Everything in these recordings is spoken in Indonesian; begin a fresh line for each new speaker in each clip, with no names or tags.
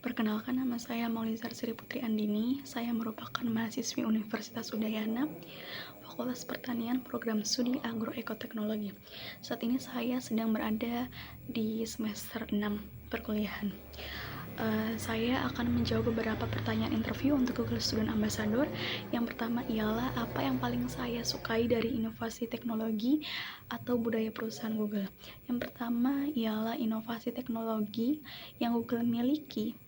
Perkenalkan, nama saya Maulizar Sri Putri Andini. Saya merupakan mahasiswi Universitas Udayana, Fakultas Pertanian, Program Studi Agroekoteknologi. Saat ini saya sedang berada di semester 6 perkuliahan. Saya akan menjawab beberapa pertanyaan interview untuk Google Student Ambassador. Yang pertama ialah apa yang paling saya sukai dari inovasi teknologi atau budaya perusahaan Google. Yang pertama ialah inovasi teknologi yang Google miliki.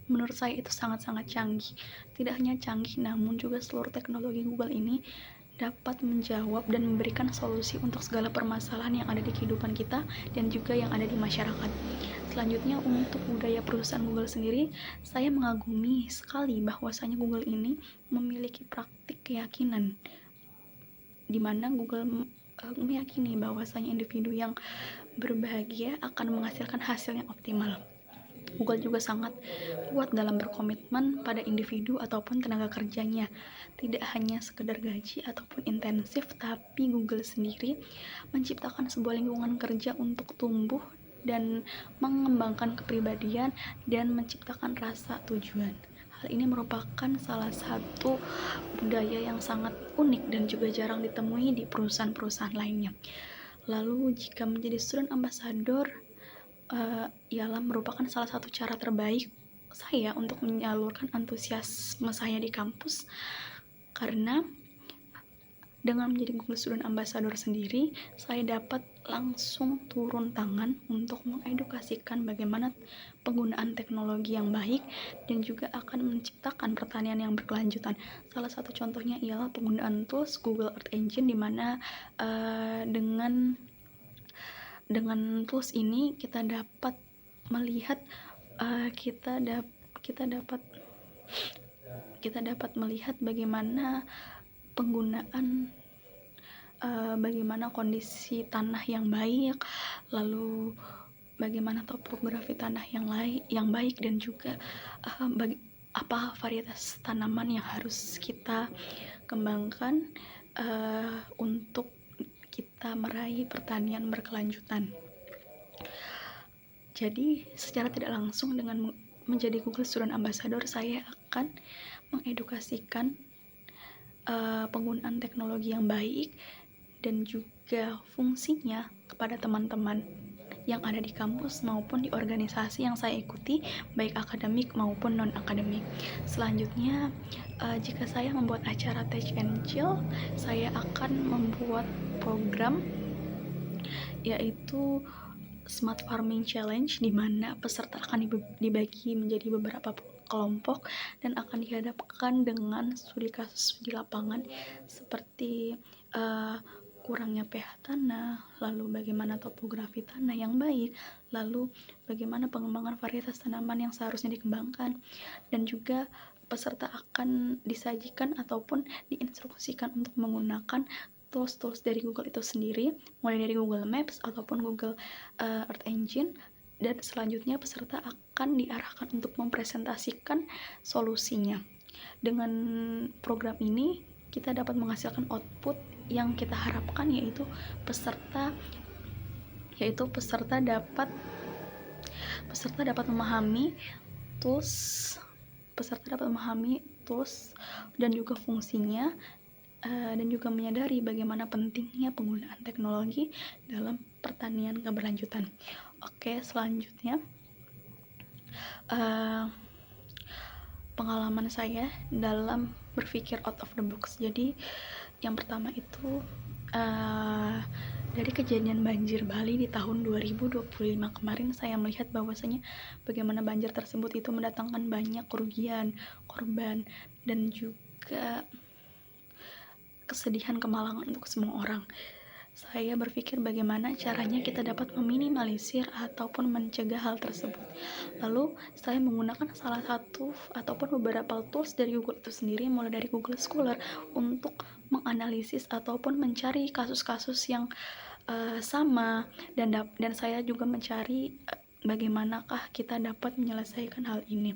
Menurut saya itu sangat-sangat canggih. Tidak hanya canggih, namun juga seluruh teknologi Google ini dapat menjawab dan memberikan solusi untuk segala permasalahan yang ada di kehidupan kita dan juga yang ada di masyarakat. Selanjutnya, untuk budaya perusahaan Google sendiri, saya mengagumi sekali bahwasanya Google ini memiliki praktik keyakinan di mana Google meyakini bahwasanya individu yang berbahagia akan menghasilkan hasil yang optimal. Google juga sangat kuat dalam berkomitmen pada individu ataupun tenaga kerjanya. Tidak hanya sekedar gaji ataupun intensif, tapi Google sendiri menciptakan sebuah lingkungan kerja untuk tumbuh dan mengembangkan kepribadian dan menciptakan rasa tujuan. Hal ini merupakan salah satu budaya yang sangat unik dan juga jarang ditemui di perusahaan-perusahaan lainnya. Lalu, jika menjadi student ambassador, ialah merupakan salah satu cara terbaik saya untuk menyalurkan antusiasme saya di kampus, karena dengan menjadi Google Student Ambassador sendiri, saya dapat langsung turun tangan untuk mengedukasikan bagaimana penggunaan teknologi yang baik dan juga akan menciptakan pertanian yang berkelanjutan. Salah satu contohnya ialah penggunaan tools Google Earth Engine, di mana dengan tools ini kita dapat melihat kita dapat melihat bagaimana penggunaan bagaimana kondisi tanah yang baik, lalu bagaimana topografi tanah yang baik, dan juga apa varietas tanaman yang harus kita kembangkan untuk kita meraih pertanian berkelanjutan. Jadi, secara tidak langsung dengan menjadi Google Student Ambassador, saya akan mengedukasikan penggunaan teknologi yang baik dan juga fungsinya kepada teman-teman yang ada di kampus maupun di organisasi yang saya ikuti, baik akademik maupun non-akademik. Selanjutnya, jika saya membuat acara Tech and Chill, saya akan membuat program yaitu Smart Farming Challenge, di mana peserta akan dibagi menjadi beberapa kelompok dan akan dihadapkan dengan studi kasus di lapangan seperti kurangnya pH tanah, lalu bagaimana topografi tanah yang baik, lalu bagaimana pengembangan varietas tanaman yang seharusnya dikembangkan, dan juga peserta akan disajikan ataupun diinstruksikan untuk menggunakan tools dari Google itu sendiri, mulai dari Google Maps ataupun Google Earth Engine, dan selanjutnya peserta akan diarahkan untuk mempresentasikan solusinya. Dengan program ini kita dapat menghasilkan output yang kita harapkan, yaitu peserta dapat memahami tools dan juga fungsinya, dan juga menyadari bagaimana pentingnya penggunaan teknologi dalam pertanian keberlanjutan. Oke, selanjutnya pengalaman saya dalam berpikir out of the box. Jadi yang pertama itu dari kejadian banjir Bali di tahun 2025 kemarin, saya melihat bahwasanya bagaimana banjir tersebut itu mendatangkan banyak kerugian, korban, dan juga kesedihan, kemalangan untuk semua orang. Saya berpikir bagaimana caranya kita dapat meminimalisir ataupun mencegah hal tersebut. Lalu saya menggunakan salah satu ataupun beberapa tools dari Google itu sendiri, mulai dari Google Scholar, untuk menganalisis ataupun mencari kasus-kasus yang sama, dan saya juga mencari bagaimanakah kita dapat menyelesaikan hal ini.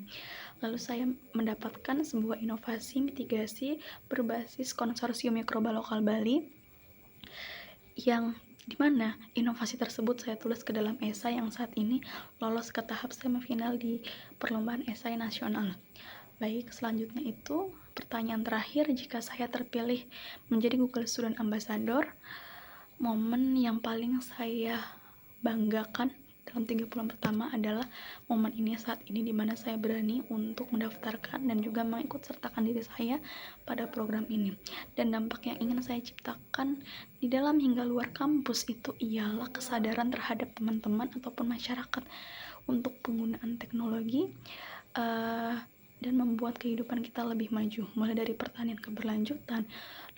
Lalu saya mendapatkan sebuah inovasi mitigasi berbasis konsorsium mikroba lokal Bali yang di mana inovasi tersebut saya tulis ke dalam esai yang saat ini lolos ke tahap semifinal di perlombaan esai nasional. Baik, selanjutnya itu pertanyaan terakhir, jika saya terpilih menjadi Google Student Ambassador, momen yang paling saya banggakan dalam 3 bulan pertama adalah momen ini saat ini, di mana saya berani untuk mendaftarkan dan juga mengikut sertakan diri saya pada program ini. Dan dampak yang ingin saya ciptakan di dalam hingga luar kampus itu ialah kesadaran terhadap teman-teman ataupun masyarakat untuk penggunaan teknologi dan membuat kehidupan kita lebih maju, mulai dari pertanian keberlanjutan,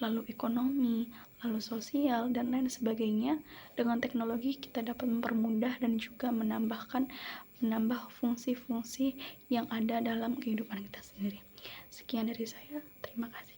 lalu ekonomi, lalu sosial, dan lain sebagainya. Dengan teknologi kita dapat mempermudah dan juga menambah fungsi-fungsi yang ada dalam kehidupan kita sendiri. Sekian dari saya, terima kasih.